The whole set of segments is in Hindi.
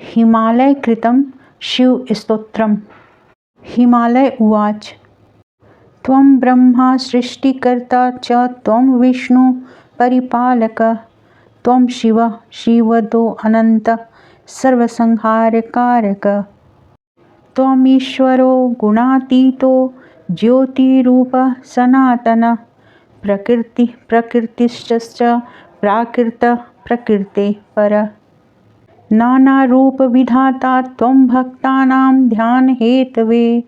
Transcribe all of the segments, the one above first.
हिमालयकृतं शिवस्तोत्रम्। हिमालय उवाच। त्वं ब्रह्मा सृष्टिकर्ता च त्वं विष्णु परिपालकः, त्वं शिवः शिवदो अनन्तः सर्वसंहारकारकः, त्वमीश्वरो गुणातीतो ज्योतिरूपः सनातनः, प्रकृतिः प्रकृतिश्च प्राकृतः प्रकृतेः परः, नानारूपविधाता त्वं भक्तानां ध्यानहेतवे,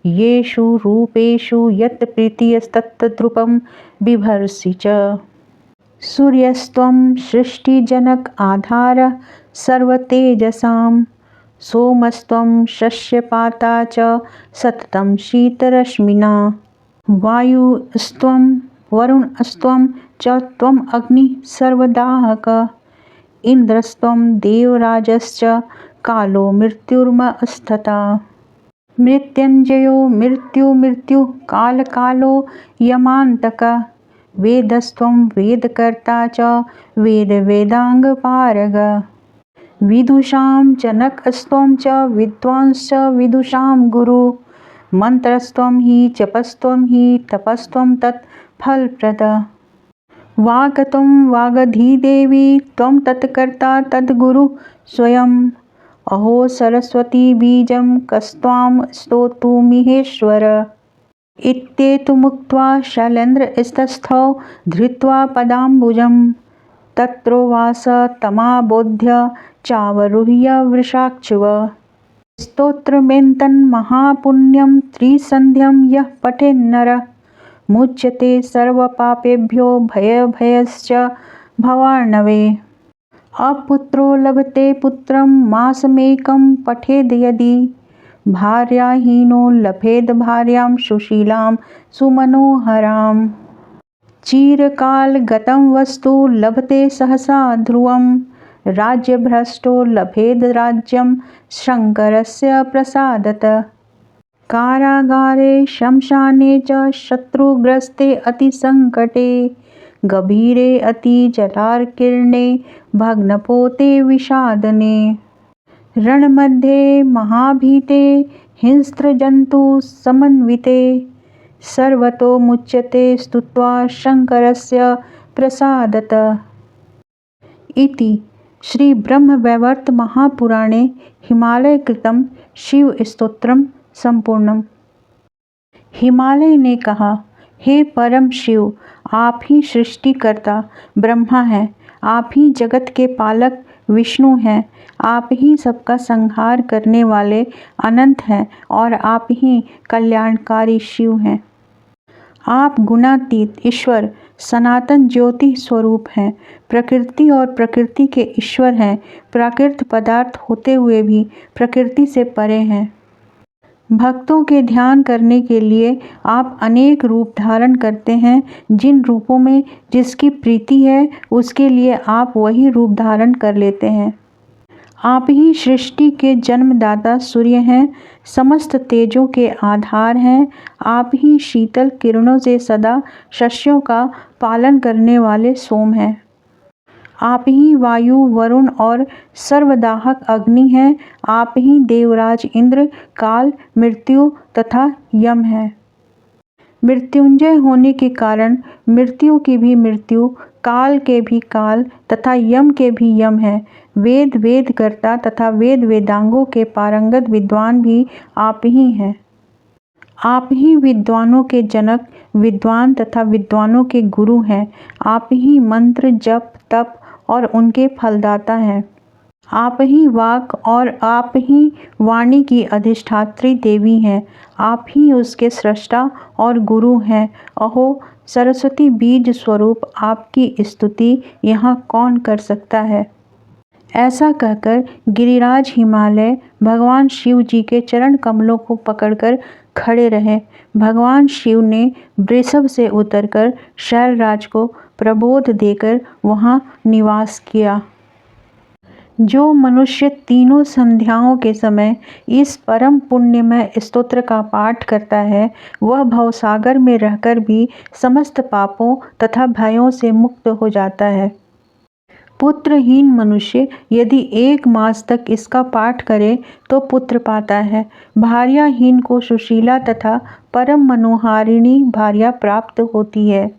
येषु रूपेषु यत् प्रीतिस्तत्तद्रूपं बिभर्षि च। सूर्यस्त्वं सृष्टिजनक आधारः सर्वतेजसां, सोमस्त्वं शस्यपाता च सततं शीतरश्मिना, वायुस्त्वं वरुणस्त्वं च त्वम् अग्निः सर्वदाहकः, इन्द्रस्त्वं देवराजश्च कालो मृत्युर्मस्तथा, मृत्युञ्जयो मृत्युः कालकालो यमान्तकः, वेदस्त्वं वेदकर्ता च वेदाङ्गपारगः, विदुषां जनकस्त्वं च विद्वांश्च विदुषां गुरुः, मन्त्रस्त्वं हि जपस्त्वं हि तपस्त्वं तत् फलप्रदः, वाग्त्वं वागधिदेवी त्वं तत्कर्ता तद्गुरुः स्वयं, अहो सरस्वती बीजं कस्त्वां स्तोतुमिहेश्वर। इत्येतमुक्त्वा शैलेन्द्रस्तस्थौ धृत्वा पदाम्बुजं, तत्रोवास तमाबोध्य चावरुह्य वृषाक्षुः, स्तोत्रमेतन्महापुण्यं त्रिसन्ध्यं यः पठेन्नरः, मुच्यते सर्वपापेभ्यो भयभयश्च भवार्णवे, अपुत्रो लभते पुत्रं मासमेकं पठेद् यदि, भार्याहीनो लभेद् भार्यां सुशीलां सुमनोहरां, चिरकालगतं वस्तु लभते सहसा ध्रुवं, राज्यभ्रष्टो लभेद् राज्यं शङ्करस्य प्रसादतः, कारागारे श्मशाने च शत्रुग्रस्ते अतिसङ्कटे, गभीरे अतिजलार्कीर्णे भग्नपोते विषादने, रणमध्ये महाभीते हिंस्रजन्तुसमन्विते, सर्वतो मुच्यते स्तुत्वा शङ्करस्य प्रसादतः। इति श्रीब्रह्मवैवर्त महापुराणे हिमालयकृतं शिवस्तोत्रम् संपूर्णम्। हिमालय ने कहा, हे परम शिव, आप ही सृष्टिकर्ता ब्रह्मा हैं, आप ही जगत के पालक विष्णु हैं, आप ही सबका संहार करने वाले अनंत हैं और आप ही कल्याणकारी शिव हैं। आप गुणातीत ईश्वर सनातन ज्योति स्वरूप हैं, प्रकृति और प्रकृति के ईश्वर हैं, प्राकृत पदार्थ होते हुए भी प्रकृति से परे हैं। भक्तों के ध्यान करने के लिए आप अनेक रूप धारण करते हैं, जिन रूपों में जिसकी प्रीति है उसके लिए आप वही रूप धारण कर लेते हैं। आप ही सृष्टि के जन्मदाता सूर्य हैं, समस्त तेजों के आधार हैं, आप ही शीतल किरणों से सदा शस्यों का पालन करने वाले सोम हैं। आप ही वायु वरुण और सर्वदाहक अग्नि हैं, आप ही देवराज इंद्र काल मृत्यु तथा यम हैं। मृत्युंजय होने के कारण मृत्यु की भी मृत्यु, काल के भी काल तथा यम के भी यम है। वेद वेदकर्ता तथा वेद वेदांगों के पारंगत विद्वान भी आप ही हैं। आप ही विद्वानों के जनक, विद्वान तथा विद्वानों के गुरु हैं। आप ही मंत्र जप तप और उनके फलदाता हैं। आप ही वाक और आप ही वाणी की अधिष्ठात्री देवी हैं। आप ही उसके सृष्टा और गुरु हैं। अहो सरस्वती बीज स्वरूप आपकी स्तुति यहाँ कौन कर सकता है। ऐसा कहकर गिरिराज हिमालय भगवान शिव जी के चरण कमलों को पकड़कर खड़े रहे। भगवान शिव ने वृषभ से उतरकर शैलराज को प्रबोध देकर वहाँ निवास किया। जो मनुष्य तीनों संध्याओं के समय इस परम पुण्यमय स्तोत्र का पाठ करता है, वह भवसागर में रहकर भी समस्त पापों तथा भयों से मुक्त हो जाता है। पुत्रहीन मनुष्य यदि 1 मास तक इसका पाठ करे तो पुत्र पाता है। भार्याहीन को सुशीला तथा परम मनोहारिणी भार्या प्राप्त होती है।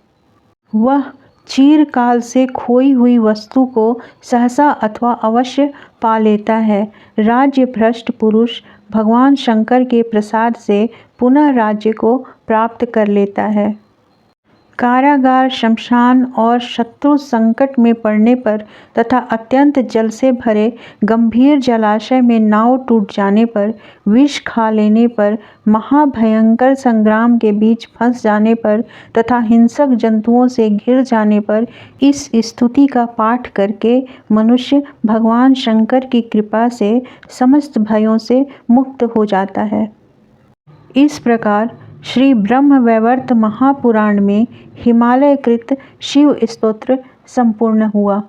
वह चिरकाल से खोई हुई वस्तु को सहसा अथवा अवश्य पा लेता है। राज्य भ्रष्ट पुरुष भगवान शंकर के प्रसाद से पुनः राज्य को प्राप्त कर लेता है। कारागार, शमशान और शत्रु संकट में पड़ने पर तथा अत्यंत जल से भरे गंभीर जलाशय में नाव टूट जाने पर, विष खा लेने पर, महाभयंकर संग्राम के बीच फंस जाने पर तथा हिंसक जंतुओं से घिर जाने पर इस स्तुति का पाठ करके मनुष्य भगवान शंकर की कृपा से समस्त भयों से मुक्त हो जाता है। इस प्रकार श्री ब्रह्मवैवर्त महापुराण में हिमालयकृत शिव स्तोत्र संपूर्ण हुआ।